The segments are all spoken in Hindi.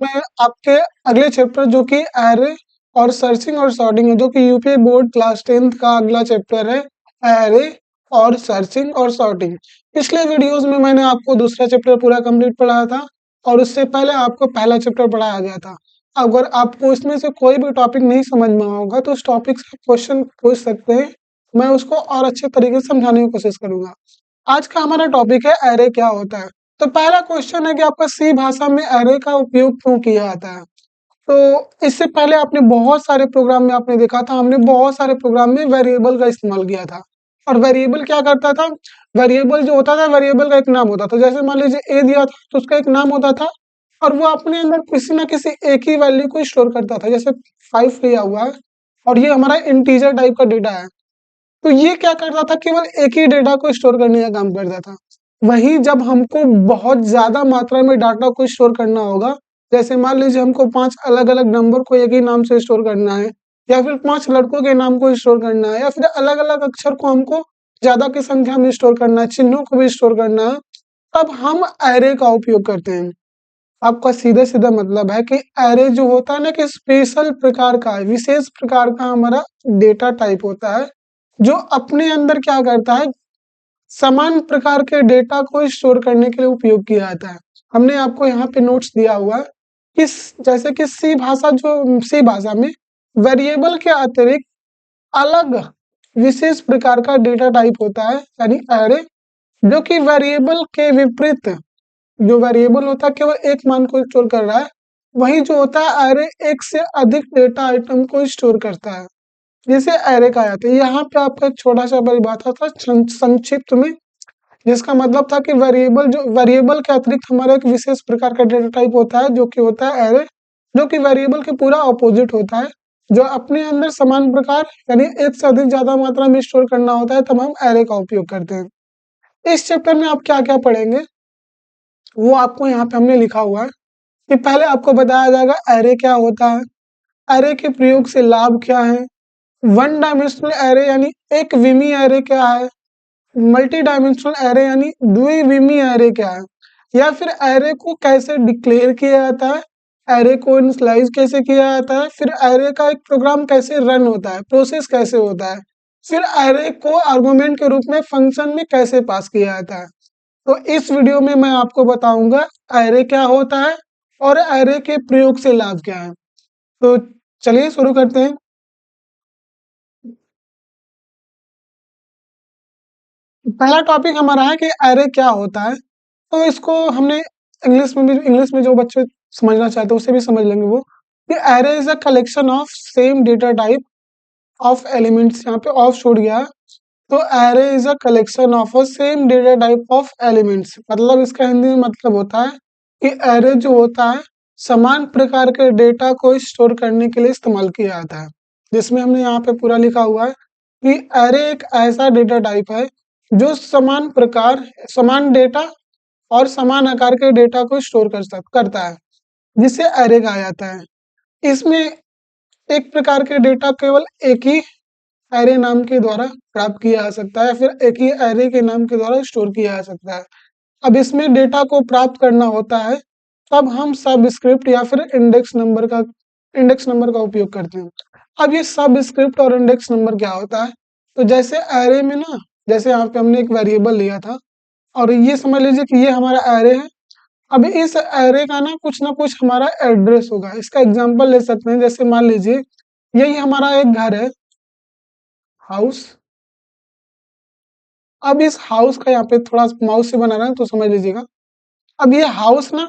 मैं आपके अगले चैप्टर जो कि एरे और सर्चिंग और सॉर्टिंग है, जो कि यूपीए बोर्ड क्लास 10th का अगला चैप्टर है, एरे और सर्चिंग और सॉर्टिंग। पिछले वीडियोस में मैंने आपको दूसरा चैप्टर पूरा कंप्लीट पढ़ाया था और उससे पहले आपको पहला चैप्टर पढ़ाया गया था। अगर आपको इसमें से कोई भी टॉपिक नहीं समझ में होगा तो उस टॉपिक से क्वेश्चन पूछ सकते हैं, मैं उसको और अच्छे तरीके से समझाने की कोशिश करूंगा। आज का हमारा टॉपिक है एरे क्या होता है। तो पहला क्वेश्चन है कि आपका सी भाषा में एरे का उपयोग क्यों किया जाता है। तो इससे पहले आपने बहुत सारे प्रोग्राम में आपने देखा था, हमने बहुत सारे प्रोग्राम में वेरिएबल का इस्तेमाल किया था। और वेरिएबल क्या करता था, वेरिएबल जो होता था, वेरिएबल का एक नाम होता था। जैसे मान लीजिए ए दिया था तो उसका एक नाम होता था और वो अपने अंदर किसी ना किसी एक ही वैल्यू को स्टोर करता था। जैसे 5 लिया हुआ है और ये हमारा इंटीजर टाइप का डेटा है, तो ये क्या करता था, केवल एक ही डेटा को स्टोर करने का काम करता था। वहीं जब हमको बहुत ज्यादा मात्रा में डाटा को स्टोर करना होगा, जैसे मान लीजिए हमको 5 अलग अलग नंबर को एक ही नाम से स्टोर करना है, या फिर 5 लड़कों के नाम को स्टोर करना है, या फिर अलग अलग अक्षर को हमको ज्यादा की संख्या में स्टोर करना है, चिन्हों को भी स्टोर करना है, तब हम एरे का उपयोग करते हैं। आपका सीधा सीधा मतलब है कि एरे जो होता है ना, कि स्पेशल प्रकार का है, विशेष प्रकार का हमारा डेटा टाइप होता है, जो अपने अंदर क्या करता है, समान प्रकार के डेटा को स्टोर करने के लिए उपयोग किया जाता है। हमने आपको यहाँ पे नोट्स दिया हुआ है कि जैसे कि सी भाषा, जो सी भाषा में वेरिएबल के अतिरिक्त अलग विशेष प्रकार का डेटा टाइप होता है, यानी एरे, जो कि वेरिएबल के विपरीत, जो वेरिएबल होता है केवल एक मान को स्टोर कर रहा है, वही जो होता है एरे एक से अधिक डेटा आइटम को स्टोर करता है, जिसे एरे कहा जाता है। यहाँ पे आपका एक छोटा सा परिभाषा था संक्षिप्त में, जिसका मतलब था कि वेरिएबल के अतिरिक्त हमारा एक विशेष प्रकार का डेटा टाइप होता है, जो कि होता है एरे, जो कि वेरिएबल के पूरा ऑपोजिट होता है, जो अपने अंदर समान प्रकार यानी एक से अधिक ज्यादा मात्रा में स्टोर करना होता है, तब हम एरे का उपयोग करते हैं। इस चैप्टर में आप क्या क्या पढ़ेंगे वो आपको यहाँ पे हमने लिखा हुआ है कि पहले आपको बताया जाएगा एरे क्या होता है, एरे के प्रयोग से लाभ क्या है, वन डायमेंशनल एरे यानी एक विमी एरे क्या है, मल्टी डायमेंशनल एरे यानी द्विविमी एरे क्या है, या फिर एरे को कैसे डिक्लेयर किया जाता है, एरे को इनिशियलाइज कैसे किया जाता है, फिर एरे का एक प्रोग्राम कैसे रन होता है, प्रोसेस कैसे होता है, फिर एरे को आर्गुमेंट के रूप में फंक्शन में कैसे पास किया जाता है। तो इस वीडियो में मैं आपको बताऊंगा एरे क्या होता है और एरे के प्रयोग से लाभ क्या है। तो चलिए शुरू करते हैं। पहला टॉपिक हमारा है कि एरे क्या होता है। तो इसको हमने इंग्लिश में जो बच्चे समझना चाहते हैं उसे भी समझ लेंगे वो, कि array is a collection of same data type of elements. यहाँ पे ऑफ छोड़ गया है, तो array is a collection of a same data type of elements, मतलब इसका हिंदी में मतलब होता है कि एरे जो होता है समान प्रकार के डेटा को स्टोर करने के लिए इस्तेमाल किया जाता है। जिसमें हमने यहाँ पे पूरा लिखा हुआ है कि एरे एक ऐसा डेटा टाइप है जो समान डेटा और समान आकार के डेटा को स्टोर करता है, जिसे एरे कहा जाता है। इसमें एक प्रकार के डेटा केवल एक ही एरे नाम के द्वारा प्राप्त किया जा सकता है, फिर एक ही एरे के नाम के द्वारा स्टोर किया जा सकता है। अब इसमें डेटा को प्राप्त करना होता है, तब हम सब स्क्रिप्ट या फिर इंडेक्स नंबर का उपयोग करते हैं। अब ये सब स्क्रिप्ट और इंडेक्स नंबर क्या होता है, तो जैसे एरे में ना, जैसे यहाँ पे हमने एक वेरिएबल लिया था और ये समझ लीजिए कि ये हमारा एरे है। अब इस एरे का ना कुछ हमारा एड्रेस होगा। इसका एग्जांपल ले सकते हैं, जैसे मान लीजिए यही हमारा एक घर है, हाउस। अब इस हाउस का यहाँ पे थोड़ा माउस से बना रहा है तो समझ लीजिएगा। अब ये हाउस ना,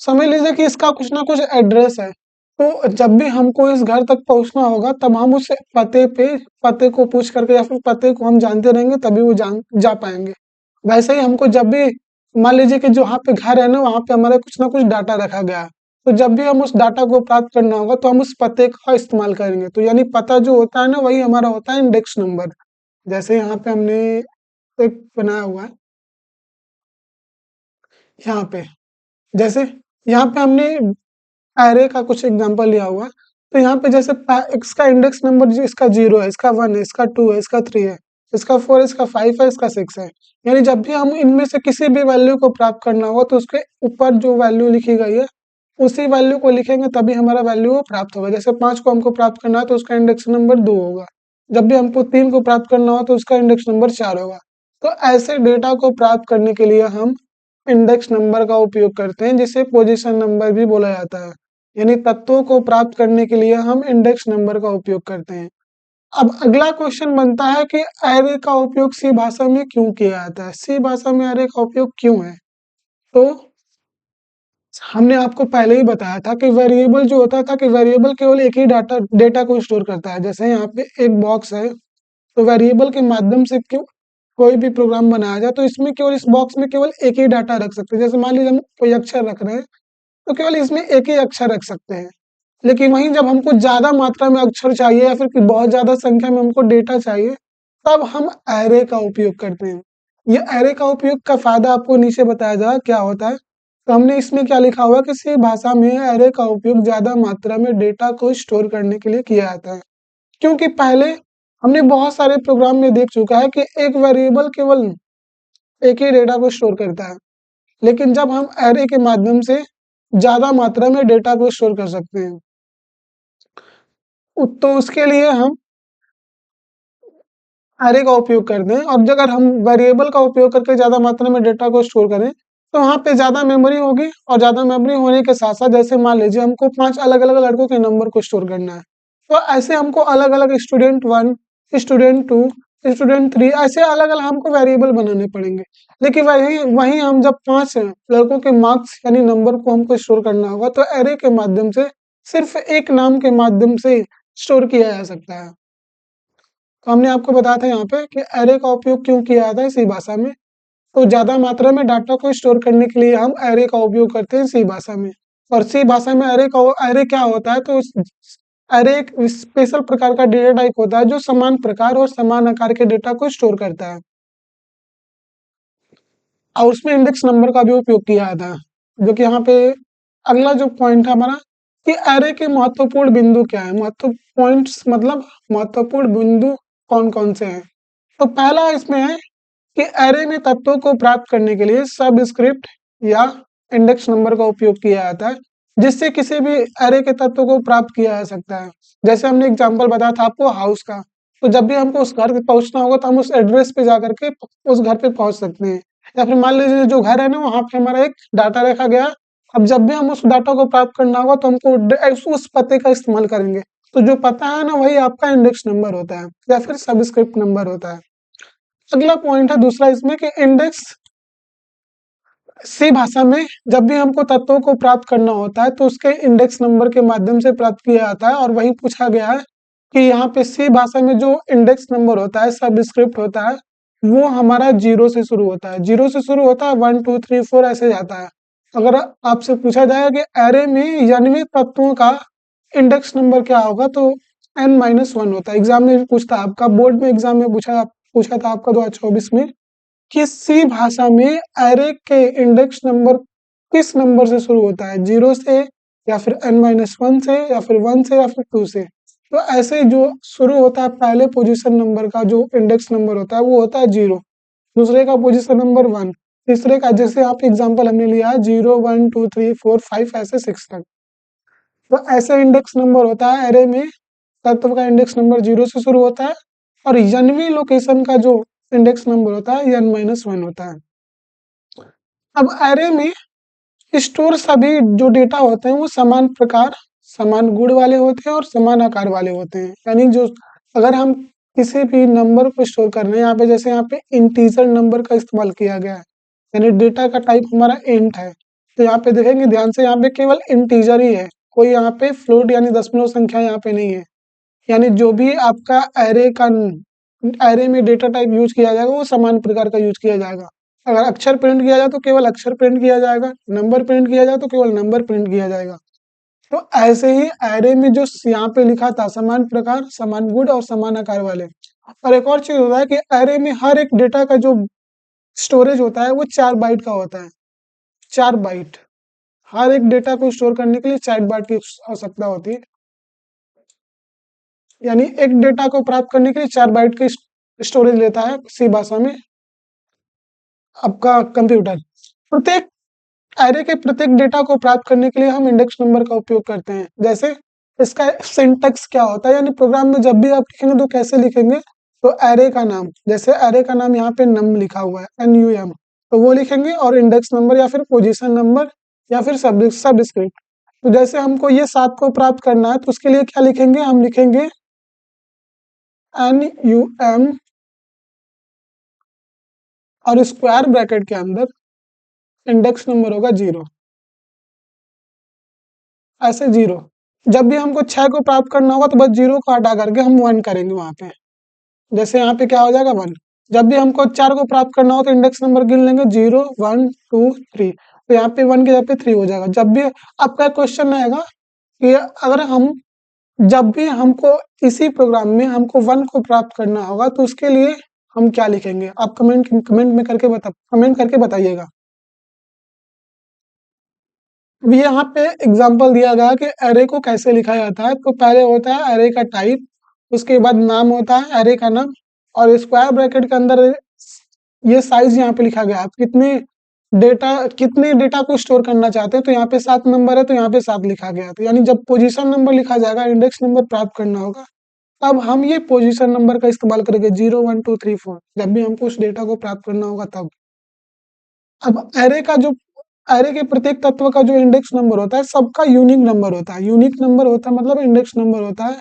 समझ लीजिए कि इसका कुछ ना कुछ एड्रेस है, तो जब भी हमको इस घर तक पहुंचना होगा तब हम उस पते को पूछ करके या फिर पते को हम जानते रहेंगे, तभी वो जा पाएंगे। वैसे ही हमको जब भी मान लीजिए कि जो वहाँ पे घर है ना, वहाँ पे हमारा कुछ ना कुछ डाटा रखा गया है, तो जब भी हम उस डाटा को प्राप्त करना होगा तो हम उस पते का इस्तेमाल करेंगे। तो यानी पता जो होता है ना, वही हमारा होता है इंडेक्स नंबर। जैसे यहाँ पे हमने एक बनाया हुआ है, यहाँ पे जैसे यहाँ पे हमने एरे का कुछ एग्जांपल लिया हुआ है। तो यहाँ पे जैसे इसका इंडेक्स नंबर जो इसका 0 है, इसका 1 है, इसका 2 है, इसका 3 है, इसका 4 है, इसका 5 है, इसका 6 है। यानी जब भी हम इनमें से किसी भी वैल्यू को प्राप्त करना होगा तो उसके ऊपर जो वैल्यू लिखी गई है उसी वैल्यू को लिखेंगे तभी हमारा वैल्यू प्राप्त होगा। जैसे 5 को हमको प्राप्त करना है तो उसका इंडेक्स नंबर 2 होगा। जब भी हमको 3 को प्राप्त करना हो तो उसका इंडेक्स नंबर 4 होगा। तो ऐसे डेटा को प्राप्त करने के लिए हम इंडेक्स नंबर का उपयोग करते हैं, जिसे पोजीशन नंबर भी बोला जाता है। यानी तत्वों को प्राप्त करने के लिए हम इंडेक्स नंबर का उपयोग करते हैं। अब अगला क्वेश्चन बनता है कि एरे का उपयोग सी भाषा में क्यों किया जाता है? सी भाषा में एरे का उपयोग क्यों है? तो हमने आपको पहले ही बताया था कि वेरिएबल जो होता था कि वेरिएबल केवल एक ही डाटा डेटा को स्टोर करता है। जैसे यहाँ पे एक बॉक्स है, तो वेरिएबल के माध्यम से क्यों कोई भी प्रोग्राम बनाया जाए तो इसमें केवल इस बॉक्स में केवल एक ही डाटा रख सकते हैं। जैसे मान लीजिए हम कोई अक्षर रख रहे हैं तो केवल इसमें एक ही अक्षर रख सकते हैं। लेकिन वहीं जब हमको ज्यादा मात्रा में अक्षर चाहिए या फिर कि बहुत ज्यादा संख्या में हमको डेटा चाहिए, तब हम एरे का उपयोग करते हैं। ये एरे का उपयोग का फायदा आपको नीचे बताया जाएगा क्या होता है। तो हमने इसमें क्या लिखा हुआ कि सी भाषा में एरे का उपयोग ज्यादा मात्रा में डेटा को स्टोर करने के लिए किया जाता है। क्योंकि पहले हमने बहुत सारे प्रोग्राम में देख चुका है कि एक वेरिएबल केवल एक ही डेटा को स्टोर करता है, लेकिन जब हम एरे के माध्यम से ज्यादा मात्रा में डेटा को स्टोर कर सकते हैं, तो उसके लिए हम एरे का उपयोग करते हैं। और अगर हम वेरिएबल का उपयोग करके ज्यादा मात्रा में डेटा को स्टोर करें तो वहाँ पे ज्यादा मेमोरी होगी, और ज्यादा मेमोरी होने के साथ साथ जैसे मान लीजिए हमको 5 अलग अलग लड़कों के नंबर को स्टोर करना है, तो ऐसे हमको अलग अलग स्टूडेंट 1, स्टूडेंट 2, स्टूडेंट 3 ऐसे अलग अलग हमको वेरिएबल बनाने पड़ेंगे। लेकिन वही वही हम जब 5 लड़कों के मार्क्स यानी नंबर को हमको स्टोर करना होगा तो एरे के माध्यम से सिर्फ एक नाम के माध्यम से स्टोर किया जा सकता है। तो हमने आपको बताया था यहाँ पे कि एरे का उपयोग क्यों किया जाता है सी भाषा में। तो ज्यादा मात्रा में डाटा को स्टोर करने के लिए हम एरे का उपयोग करते हैं सी भाषा में। और सी भाषा में एरे क्या होता है, तो एरे एक स्पेशल प्रकार का डेटा टाइप होता है जो समान प्रकार और समान आकार के डेटा को स्टोर करता है, और उसमें इंडेक्स नंबर का भी उपयोग किया जाता है। जो कि यहाँ पे अगला जो पॉइंट है हमारा कि एरे के महत्वपूर्ण बिंदु क्या है। महत्व पॉइंट्स मतलब महत्वपूर्ण बिंदु कौन कौन से हैं। तो पहला इसमें है कि एरे में तत्वों को प्राप्त करने के लिए सब स्क्रिप्ट या इंडेक्स नंबर का उपयोग किया जाता है, जिससे किसी भी एरे के तत्व को प्राप्त किया जा सकता है। जैसे हमने एग्जांपल बताया था आपको हाउस का, तो जब भी हमको उस घर पे पहुंचना होगा तो हम उस एड्रेस पे जाकर के उस घर पे पहुंच सकते हैं। या फिर मान लीजिए जो घर है ना वहां पे हमारा एक डाटा रखा गया, अब जब भी हम उस डाटा को प्राप्त करना होगा तो हमको उस पते का इस्तेमाल करेंगे। तो जो पता है ना वही आपका इंडेक्स नंबर होता है या फिर सबस्क्रिप्ट नंबर होता है। अगला पॉइंट है दूसरा इसमें कि इंडेक्स सी भाषा में जब भी हमको तत्वों को प्राप्त करना होता है तो उसके इंडेक्स नंबर के माध्यम से प्राप्त किया जाता है। और वही पूछा गया है कि यहाँ पे सी भाषा में जो इंडेक्स नंबर होता है सबस्क्रिप्ट होता है वो हमारा 0 से शुरू होता है। 0 से शुरू होता है 1 2 3 4 ऐसे जाता है। अगर आपसे पूछा जाए कि एरे में यानी तत्वों का इंडेक्स नंबर क्या होगा तो n-1 होता है। एग्जाम में भी पूछता है आपका, बोर्ड में एग्जाम में पूछा था आपका 2024 में कि सी भाषा में एरे के इंडेक्स नंबर किस नंबर से शुरू होता है, 0 से या फिर n-1 से या फिर 1 से या फिर 2 से। तो ऐसे जो शुरू होता है पहले पोजीशन नंबर का जो इंडेक्स नंबर होता है वो होता है 0, दूसरे का पोजीशन नंबर 1, तीसरे का जैसे आप एग्जांपल हमने लिया है 0 1 2 3 4 5 ऐसे 6 तक। तो ऐसे इंडेक्स नंबर होता है एरे में, तत्व का इंडेक्स नंबर 0 से शुरू होता है और यानवी लोकेशन का जो इंडेक्स नंबर होता है n-1 होता है। अब एरे में स्टोर सभी जो डेटा होते हैं वो समान प्रकार समान गुण वाले होते हैं और समान आकार वाले होते हैं। यानी जो अगर हम किसी भी नंबर को स्टोर कर रहे हैं, यहाँ पे जैसे यहाँ पे इंटीजर नंबर का इस्तेमाल किया गया है, यानी डेटा का टाइप हमारा इंट है, तो यहाँ पे देखेंगे ध्यान से यहाँ पे केवल इंटीजर ही है, कोई यहाँ पे फ्लोट यानी दशमलव संख्या यहाँ पे नहीं है। यानी जो भी आपका एरे में डेटा टाइप यूज किया जाएगा वो समान प्रकार का यूज किया जाएगा। अगर अक्षर प्रिंट किया जाए तो केवल अक्षर प्रिंट किया जाएगा, नंबर प्रिंट किया जाए तो केवल नंबर प्रिंट किया जाएगा। तो ऐसे ही एरे में जो यहाँ पे लिखा था समान प्रकार समान गुण और समान आकार वाले। और एक और चीज होता है कि एरे में हर एक डेटा का जो स्टोरेज होता है वो 4 बाइट का होता है। 4 बाइट, हर एक डेटा को स्टोर करने के लिए 4 बाइट की आवश्यकता होती है। यानी एक डेटा को प्राप्त करने के लिए 4 बाइट की स्टोरेज लेता है सी भाषा में आपका कंप्यूटर। प्रत्येक एरे के प्रत्येक डेटा को प्राप्त करने के लिए हम इंडेक्स नंबर का उपयोग करते हैं। जैसे इसका सिंटैक्स क्या होता है, यानी प्रोग्राम में जब भी आप लिखेंगे तो कैसे लिखेंगे, तो एरे का नाम, जैसे एरे का नाम यहाँ पे नम लिखा हुआ है, NUM, तो वो लिखेंगे, और इंडेक्स नंबर या फिर पोजीशन नंबर या फिर सब स्क्रिप्ट। तो जैसे हमको ये 7 को प्राप्त करना है तो उसके लिए क्या लिखेंगे, हम लिखेंगे NUM और स्क्वायर ब्रैकेट के अंदर इंडेक्स नंबर होगा 0, ऐसे 0। जब भी हमको 6 को प्राप्त करना होगा तो बस 0 को हटा करके हम 1 करेंगे वहां पे। जैसे यहाँ पे क्या हो जाएगा 1। जब भी हमको 4 को प्राप्त करना हो तो इंडेक्स नंबर गिन लेंगे, 0 1 2 3, तो यहाँ पे 1 की जगह पे 3 हो जाएगा। जब भी आपका क्वेश्चन रहेगा कि अगर हम जब भी हमको इसी प्रोग्राम में हमको 1 को प्राप्त करना होगा तो उसके लिए हम क्या लिखेंगे, आप कमेंट में करके कमेंट करके बताइएगा। अब यहाँ पे एग्जांपल दिया गया कि एरे को कैसे लिखा जाता है। तो पहले होता है एरे का टाइप, उसके बाद नाम होता है एरे का नाम, और स्क्वायर ब्रैकेट के अंदर ये साइज यहाँ पे लिखा गया है। आप कितने डेटा को स्टोर करना चाहते हैं, तो यहाँ पे 7 नंबर है तो यहाँ पे 7 लिखा गया है। तो यानी जब पोजीशन नंबर लिखा जाएगा, इंडेक्स नंबर प्राप्त करना होगा, तब हम ये पोजीशन नंबर का इस्तेमाल करेंगे, 0 1 2 3 4, जब भी हमको उस डेटा को प्राप्त करना होगा तब। अब एरे के प्रत्येक तत्व का जो इंडेक्स नंबर होता है, सबका यूनिक नंबर होता है। यूनिक नंबर होता है मतलब इंडेक्स नंबर होता है।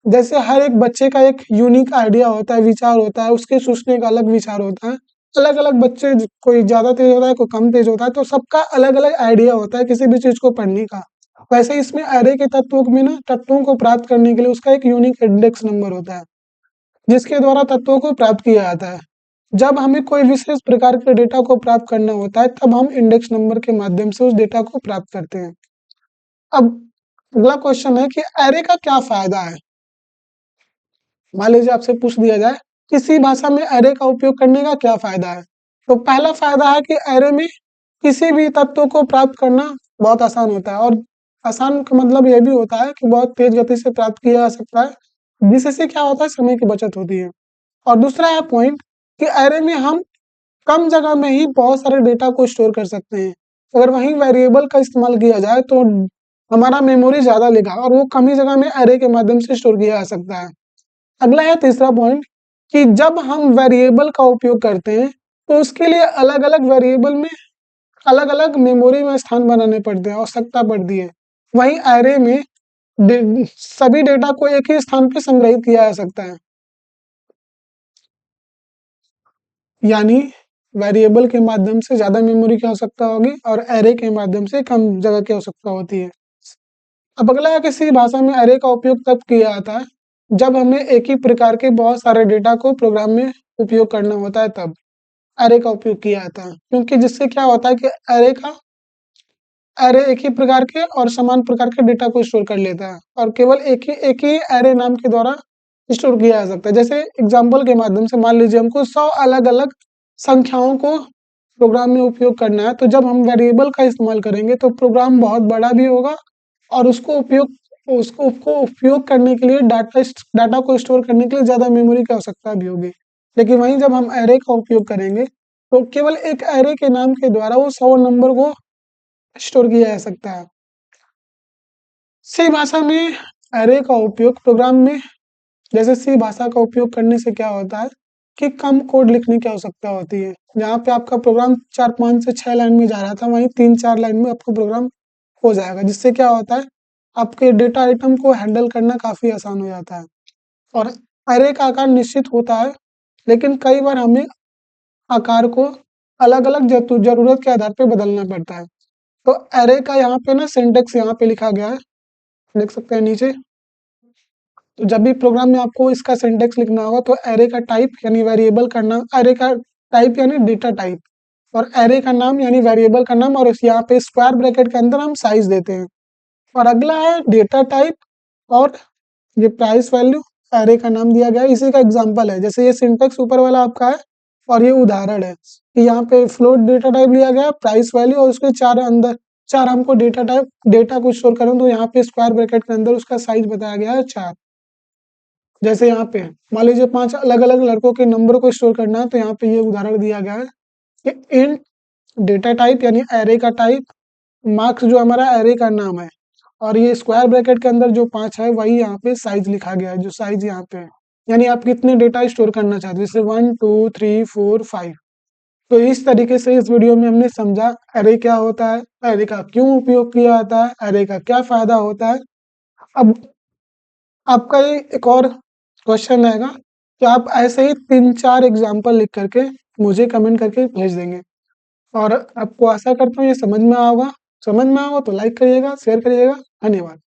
जैसे हर एक बच्चे का एक यूनिक आइडिया होता है, विचार होता है, उसके सोचने का अलग विचार होता है। अलग अलग बच्चे, कोई ज्यादा तेज होता है, कोई कम तेज होता है, तो सबका अलग अलग आइडिया होता है किसी भी चीज को पढ़ने का। वैसे इसमें एरे के तत्वों में ना, तत्वों को प्राप्त करने के लिए उसका एक यूनिक इंडेक्स नंबर होता है, जिसके द्वारा तत्वों को प्राप्त किया जाता है। जब हमें कोई विशेष प्रकार के डेटा को प्राप्त करना होता है तब हम इंडेक्स नंबर के माध्यम से उस डेटा को प्राप्त करते हैं। अब अगला क्वेश्चन है कि एरे का क्या फायदा है। मान लीजिए आपसे पूछ दिया जाए किसी भाषा में एरे का उपयोग करने का क्या फायदा है, तो पहला फायदा है कि एरे में किसी भी तत्व को प्राप्त करना बहुत आसान होता है, और आसान का मतलब यह भी होता है कि बहुत तेज गति से प्राप्त किया जा सकता है, जिससे क्या होता है, समय की बचत होती है। और दूसरा है पॉइंट कि एरे में हम कम जगह में ही बहुत सारे डेटा को स्टोर कर सकते हैं। अगर वहीं वेरिएबल का इस्तेमाल किया जाए तो हमारा मेमोरी ज्यादा लेगा, और वो कम ही जगह में एरे के माध्यम से स्टोर किया जा सकता है। अगला है तीसरा पॉइंट कि जब हम वेरिएबल का उपयोग करते हैं तो उसके लिए अलग अलग वेरिएबल में अलग अलग मेमोरी में स्थान बनाने पड़ते हैं, आवश्यकता पड़ती है। वहीं एरे में सभी डेटा को एक ही स्थान पर संग्रहित किया जा सकता है, यानी वेरिएबल के माध्यम से ज्यादा मेमोरी की आवश्यकता होगी और एरे के माध्यम से कम जगह की आवश्यकता होती है। अब अगला है, किसी भाषा में एरे का उपयोग तब किया जाता है जब हमें एक ही प्रकार के बहुत सारे डेटा को प्रोग्राम में उपयोग करना होता है, तब एरे का उपयोग किया जाता है। क्योंकि जिससे क्या होता है कि एरे एक ही प्रकार के और समान प्रकार के डेटा को स्टोर कर लेता है, और केवल एक ही एरे नाम के द्वारा स्टोर किया जा सकता है। जैसे एग्जाम्पल के माध्यम से मान लीजिए हमको 100 अलग अलग संख्याओं को प्रोग्राम में उपयोग करना है, तो जब हम वेरिएबल का इस्तेमाल करेंगे तो प्रोग्राम बहुत बड़ा भी होगा, और उसको उपयोग करने के लिए डाटा को स्टोर करने के लिए ज्यादा मेमोरी की आवश्यकता भी होगी। लेकिन वहीं जब हम एरे का उपयोग करेंगे तो केवल एक एरे के नाम के द्वारा वो 100 नंबर को स्टोर किया जा सकता है। सी भाषा में एरे का उपयोग प्रोग्राम में, जैसे सी भाषा का उपयोग करने से क्या होता है कि कम कोड लिखने की आवश्यकता होती है। जहाँ पे आपका प्रोग्राम 4 5 से 6 लाइन में जा रहा था, वहीं 3 4 लाइन में आपका प्रोग्राम हो जाएगा, जिससे क्या होता है, आपके डेटा आइटम को हैंडल करना काफी आसान हो जाता है। और एरे का आकार निश्चित होता है, लेकिन कई बार हमें आकार को अलग अलग जरूरत के आधार पर बदलना पड़ता है। तो एरे का यहाँ पे ना सिंटेक्स यहाँ पे लिखा गया है, देख सकते हैं नीचे। तो जब भी प्रोग्राम में आपको इसका सिंटेक्स लिखना होगा तो एरे का टाइप यानी वेरिएबल का नाम, एरे का टाइप यानी डेटा टाइप, और एरे का नाम यानी वेरिएबल का नाम, और यहाँ पे स्क्वायर ब्रैकेट के अंदर हम साइज देते हैं। और अगला है डेटा टाइप, और ये प्राइस वैल्यू एरे का नाम दिया गया है, इसी का एग्जांपल है। जैसे ये सिंटेक्स ऊपर वाला आपका है और ये उदाहरण है कि यहाँ पे फ्लोट डेटा टाइप लिया गया, प्राइस वैल्यू, और उसके चार हमको डेटा को स्टोर करें, तो यहाँ पे स्क्वायर ब्रैकेट के अंदर उसका साइज बताया गया है 4। जैसे यहाँ पे मान लीजिए 5 अलग अलग लड़कों के नंबर को स्टोर करना है, तो यहाँ पे ये उदाहरण दिया गया है कि इंट डेटा टाइप यानी एरे का टाइप, मार्क्स जो हमारा एरे का नाम है, और ये स्क्वायर ब्रैकेट के अंदर जो 5 है वही यहाँ पे साइज लिखा गया है, जो साइज यहाँ पे है, यानी आप कितने डेटा स्टोर करना चाहते हो, जैसे 1 2 3 4 5। तो इस तरीके से इस वीडियो में हमने समझा एरे क्या होता है, एरे का क्यों उपयोग किया जाता है, एरे का क्या फायदा होता है। अब आपका ये एक और क्वेश्चन रहेगा कि आप ऐसे ही 3-4 एग्जाम्पल लिख करके मुझे कमेंट करके भेज देंगे, और आपको आशा करता हूँ ये समझ में आएगा। समझ में आएगा तो लाइक करिएगा, शेयर करिएगा। धन्यवाद।